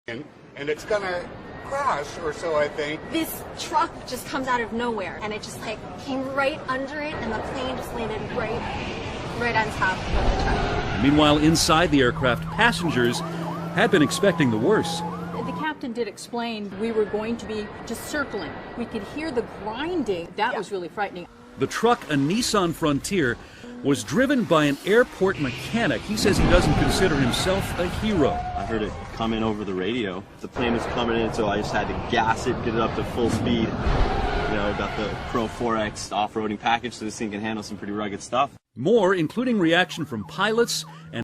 and it's gonna crash or so, I think. This truck just comes out of nowhere, and it just like came right under it, and the plane just landed right on top of the truck. Meanwhile, inside the aircraft, passengers had been expecting the worst. The captain did explain we were going to be just circling. We could hear the grinding. That was really frightening. The truck, a Nissan Frontier, was driven by an airport mechanic. He says he doesn't consider himself a hero. I heard it come in over the radio. The plane was coming in, so I just had to gas it, get it up to full speed. You know, got the Pro 4X off-roading package, so this thing can handle some pretty rugged stuff. More, including reaction from pilots and